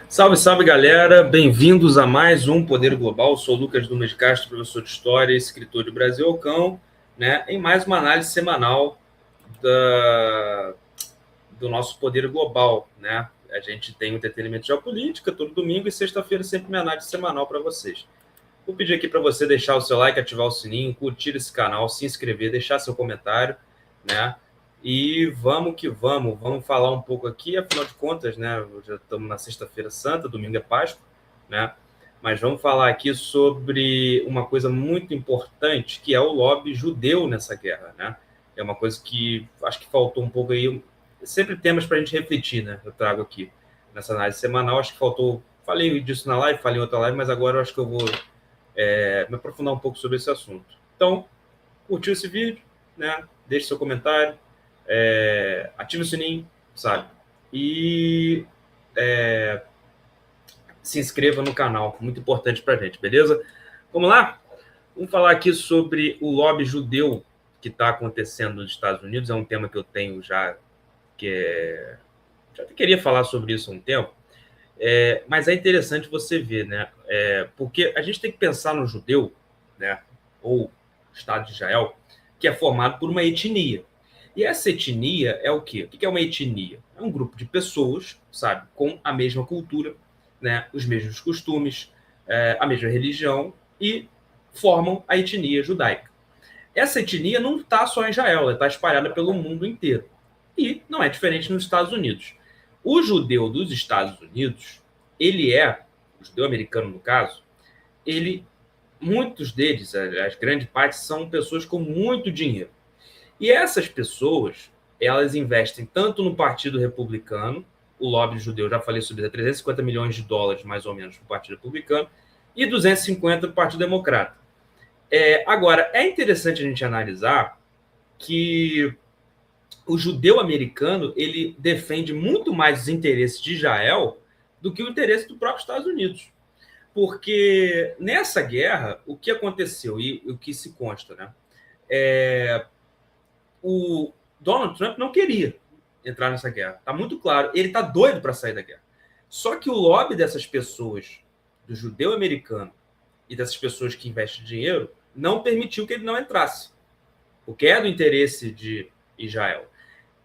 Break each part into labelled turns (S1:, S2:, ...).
S1: Salve, salve, galera! Bem-vindos a mais um Poder Global. Sou o Lucas Dumas de Castro, professor de História e escritor de Brasil ao Cão, né? Em mais uma análise semanal do nosso Poder Global, né? A gente tem o entretenimento de geopolítica todo domingo e sexta-feira sempre uma análise semanal para vocês. Vou pedir aqui para você deixar o seu like, ativar o sininho, curtir esse canal, se inscrever, deixar seu comentário, né? E vamos que vamos falar um pouco aqui, afinal de contas, né? Já estamos na Sexta-feira Santa, domingo é Páscoa, né? Mas vamos falar aqui sobre uma coisa muito importante, que é o lobby judeu nessa guerra, né? É uma coisa que acho que faltou um pouco aí. Sempre temas para a gente refletir, né? Eu trago aqui nessa análise semanal. Acho que faltou. Falei disso na live, falei em outra live, mas agora eu acho que eu vou me aprofundar um pouco sobre esse assunto. Então, curtiu esse vídeo, né? Deixe seu comentário, ative o sininho, sabe? E se inscreva no canal, muito importante para a gente, beleza? Vamos lá? Vamos falar aqui sobre o lobby judeu que está acontecendo nos Estados Unidos. É um tema que eu tenho já já queria falar sobre isso há um tempo, mas é interessante você ver, né? Porque a gente tem que pensar no judeu, né? Ou Estado de Israel, que é formado por uma etnia. E essa etnia é o quê? O que é uma etnia? É um grupo de pessoas, sabe, com a mesma cultura, né? Os mesmos costumes, a mesma religião e formam a etnia judaica. Essa etnia não está só em Israel, ela está espalhada pelo mundo inteiro. E não é diferente nos Estados Unidos. O judeu dos Estados Unidos, o judeu americano no caso, muitos deles, as grandes partes, são pessoas com muito dinheiro. E essas pessoas, elas investem tanto no Partido Republicano, o lobby judeu, já falei sobre isso, 350 milhões de dólares, mais ou menos, no Partido Republicano, e 250 no Partido Democrata. Agora, é interessante a gente analisar que o judeu americano ele defende muito mais os interesses de Israel do que o interesse do próprio Estados Unidos. Porque nessa guerra, o que aconteceu e o que se consta, né? O Donald Trump não queria entrar nessa guerra. Está muito claro. Ele está doido para sair da guerra. Só que o lobby dessas pessoas, do judeu americano e dessas pessoas que investem dinheiro, não permitiu que ele não entrasse. O que é do interesse de Israel.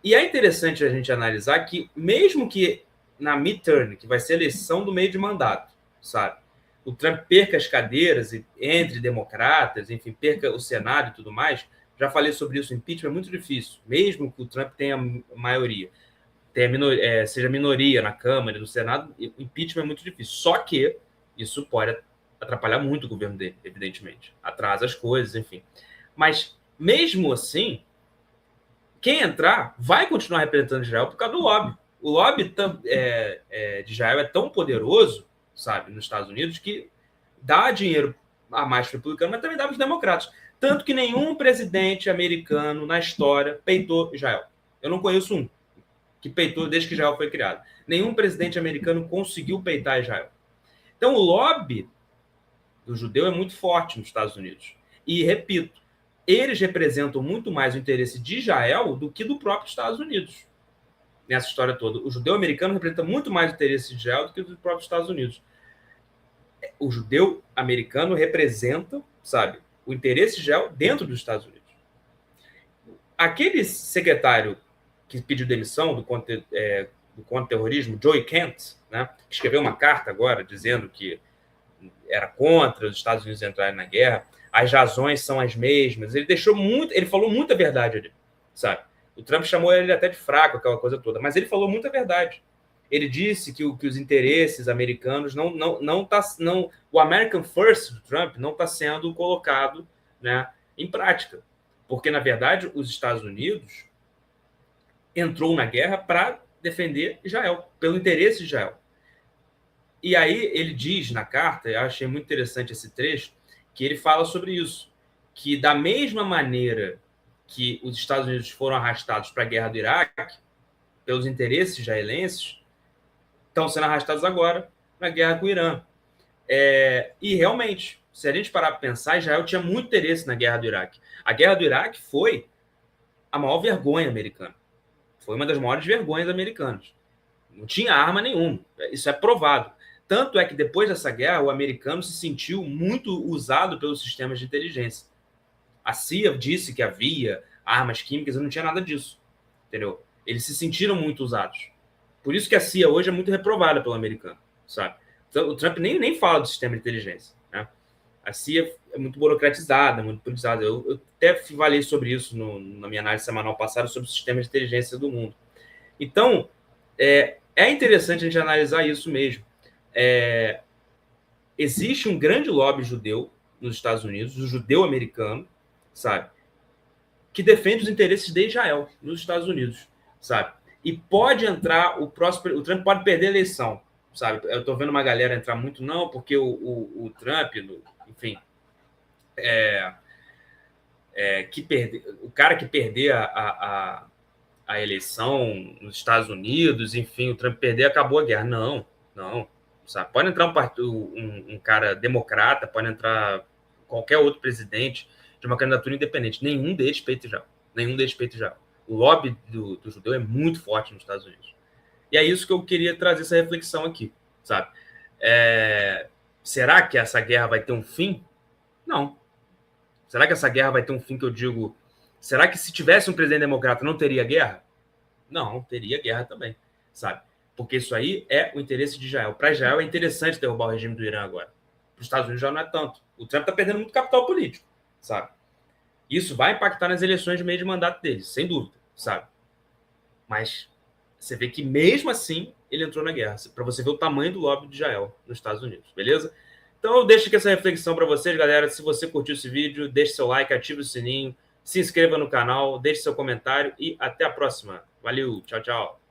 S1: E é interessante a gente analisar que, mesmo que na midterm, que vai ser a eleição do meio de mandato, sabe? O Trump perca as cadeiras entre democratas, enfim, perca o Senado e tudo mais. Já falei sobre isso, o impeachment é muito difícil, mesmo que o Trump tenha maioria, seja minoria na Câmara e no Senado, o impeachment é muito difícil. Só que isso pode atrapalhar muito o governo dele, evidentemente. Atrasa as coisas, enfim. Mas, mesmo assim, quem entrar vai continuar representando Israel por causa do lobby. O lobby de Israel é tão poderoso, sabe, nos Estados Unidos, que dá dinheiro a mais para o republicano, mas também dá para os democratas. Tanto que nenhum presidente americano na história peitou Israel. Eu não conheço um que peitou desde que Israel foi criado. Nenhum presidente americano conseguiu peitar Israel. Então, o lobby do judeu é muito forte nos Estados Unidos. E, repito, eles representam muito mais o interesse de Israel do que do próprio Estados Unidos. Nessa história toda. O judeu americano representa muito mais o interesse de Israel do que do próprio Estados Unidos. O judeu americano representa, sabe, o interesse de Israel dentro dos Estados Unidos. Aquele secretário que pediu demissão do contra-terrorismo, Joe Kent, né, que escreveu uma carta agora dizendo que era contra os Estados Unidos entrarem na guerra, as razões são as mesmas. Ele falou muita verdade ali, sabe? O Trump chamou ele até de fraco, aquela coisa toda, mas ele falou muita verdade. Ele disse que os interesses americanos o American First do Trump não está sendo colocado, né, em prática, porque na verdade os Estados Unidos entrou na guerra para defender Israel, pelo interesse de Israel. E aí ele diz na carta, eu achei muito interessante esse trecho, que ele fala sobre isso, que da mesma maneira que os Estados Unidos foram arrastados para a guerra do Iraque, pelos interesses israelenses, estão sendo arrastados agora para a guerra com o Irã. E realmente, se a gente parar para pensar, Israel tinha muito interesse na guerra do Iraque. A guerra do Iraque foi a maior vergonha americana. Foi uma das maiores vergonhas americanas. Não tinha arma nenhuma. Isso é provado. Tanto é que depois dessa guerra, o americano se sentiu muito usado pelos sistemas de inteligência. A CIA disse que havia armas químicas e não tinha nada disso. Entendeu? Eles se sentiram muito usados. Por isso que a CIA hoje é muito reprovada pelo americano, sabe? Então, o Trump nem fala do sistema de inteligência, né? A CIA é muito burocratizada, muito politizada. Eu até falei sobre isso na minha análise semanal passada sobre o sistema de inteligência do mundo. Então, é interessante a gente analisar isso mesmo. Existe um grande lobby judeu nos Estados Unidos, o judeu americano, sabe? Que defende os interesses de Israel nos Estados Unidos, sabe? E pode entrar o Trump pode perder a eleição, sabe? Eu tô vendo uma galera entrar muito, não, porque o Trump, enfim, o cara que perder a eleição nos Estados Unidos, enfim, o Trump perder, acabou a guerra. Não, sabe? Pode entrar um cara democrata, pode entrar qualquer outro presidente de uma candidatura independente. Nenhum deles peita Israel. O lobby do judeu é muito forte nos Estados Unidos. E é isso que eu queria trazer essa reflexão aqui, sabe? Será que essa guerra vai ter um fim? Não. Será que essa guerra vai ter um fim que eu digo... Será que se tivesse um presidente democrata não teria guerra? Não, teria guerra também, sabe? Porque isso aí é o interesse de Israel. Para Israel é interessante derrubar o regime do Irã agora. Para os Estados Unidos já não é tanto. O Trump está perdendo muito capital político, sabe? Isso vai impactar nas eleições de meio de mandato dele, sem dúvida, sabe? Mas você vê que mesmo assim ele entrou na guerra, para você ver o tamanho do lobby de Israel nos Estados Unidos, beleza? Então eu deixo aqui essa reflexão para vocês, galera. Se você curtiu esse vídeo, deixe seu like, ative o sininho, se inscreva no canal, deixe seu comentário e até a próxima. Valeu, tchau, tchau.